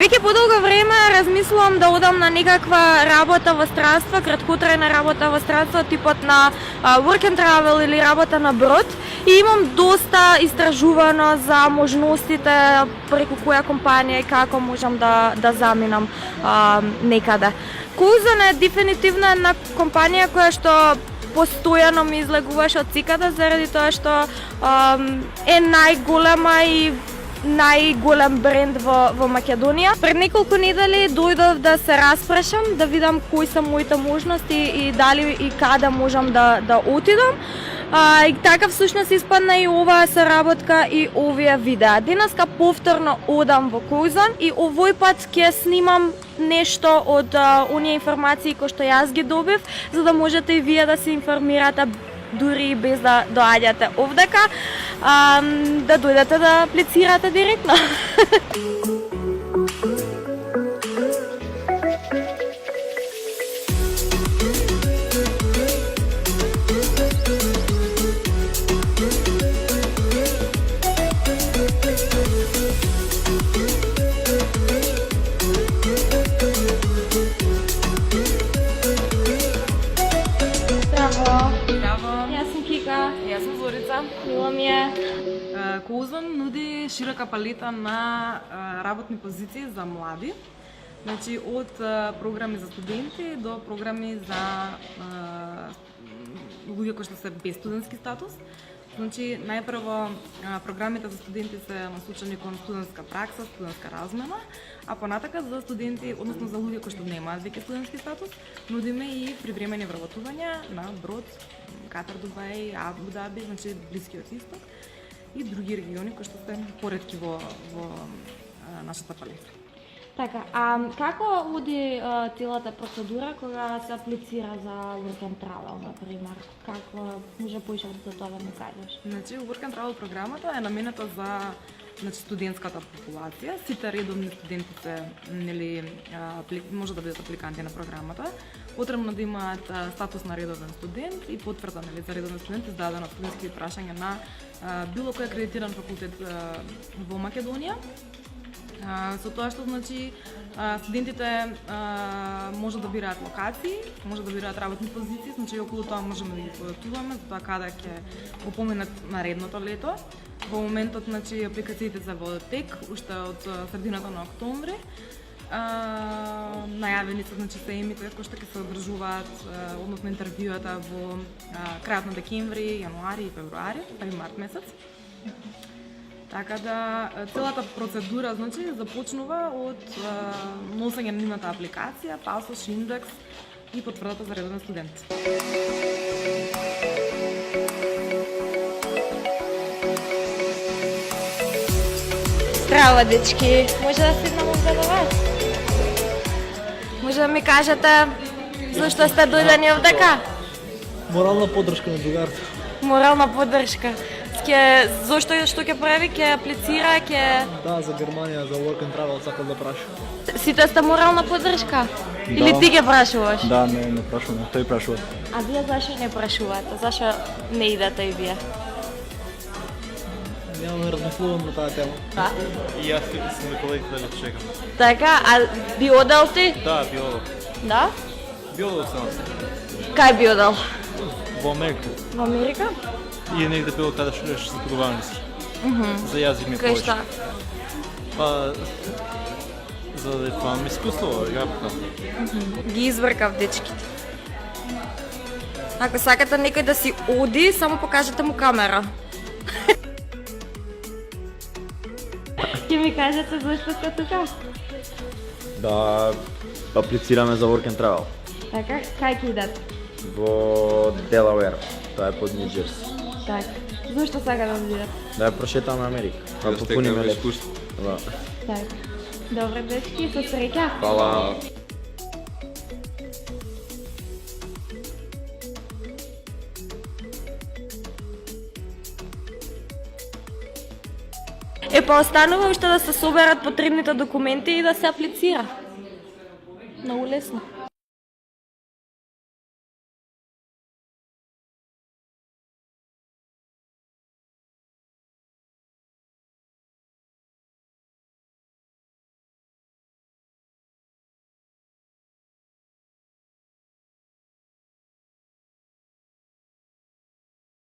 Веќе подолго време размислувам да одам на некаква работа во странство, краткотрајна работа во странство, типот на work and travel или работа на брод. И имам доста истражувано за можностите преку која компанија и како можам да заминам некаде. Круизон е дефинитивно една компанија која што постојано ми излегуваше од секаде заради тоа што е најголема и најголем бренд во Македонија. Пред неколку недели дојдов да се распрашам, да видам кои се моите можности и дали и каде можам да отидам. И така всушност испадна и оваа соработка и овие видеа. Денеска повторно одам во Круизон и овој пат ќе снимам нешто од оние информации кои што јас ги добив, за да можете и вие да се информирате дури без да доаѓате овдека, да дојдете да аплицирате директно. Јас сум Зорица. Мила ми е. Круизон нуди широка палета на работни позиции за млади. Значи од програми за студенти до програми за луѓе кои што се без студентски статус. Значи најпрво програмите за студенти се насочени кон студентска пракса, студентска размена, а понатака за студенти, односно за луѓе кои што немаат веќе студентски статус, нудиме и привремени вработувања на брод, Катар, Дубај, Абу Даби, значи Блискиот Исток и други региони кои што се поретки во нашата палета. Така, како оди целата процедура кога се аплицира за work and travel, например? Како може поише за тоа да ми кажеш? Значи, work and travel програмата е наменета за студентската популација. Сите редовни студенти се може да бидат апликанти на програмата. Потребно да имаат статус на редовен студент и потврда за редовен студент издадена од студентски прашања на било кој акредитиран факултет во Македонија. Со тоа што значи студентите може да бираат локации, може да бираат работни позиции, значи околу тоа можеме да ги подготвуваме за тоа каде ќе го поминат наредното лето. Во моментот значи апликациите се во тек уште од средината на октомври. Најавени се значи темите кои што ќе се одржуваат, односно интервјуата во крајот на декември, јануари и февруари, па и март месец. Така да целата процедура значи започнува од носење на нивната апликација, пасош, индекс и потврдата за редовен студент. Здраво, дечки! Може да седнам овде до вас? Може да ми кажете зашто сте дојдени овдека? Морална поддршка на другарите. Морална поддршка. Зошто што ќе прави? Ќе аплицира, ќе... Да, за Германија, за work and travel сакам да праша. Сите сте морална поддршка? Или ти ќе прашуваш? Да, не прашувам, тој прашува. А вие зашо не прашувате? Зашо не идете и вие? Нямам да размислувам на таа тема. Да? И јас сум на колегите да го чекам. Така, а би одел ти? Да, би одел. Да? Би одел сам. Кај би одел? Во Америка. Во Америка? И негде било каде што за преподавањски. За јазик ми е Кај повеќе. шта? Па за да имам искуство, работа. Ги избркав дечките. Ако сакате некој да си оди, само покажете му камера. Ќе ми кажете зашто сте тука? Да аплицираме за work and travel Така, кај ќе идете? во Делауер, тоа е под Нью Джерси. Така. Зошто сака да одидете? Да ја прошетаме Америка, да попуниме лет. Да. Така. Добре, дечки, со среќа. Фала. Па останува уште да се соберат потребните документи и да се аплицира. Многу лесно.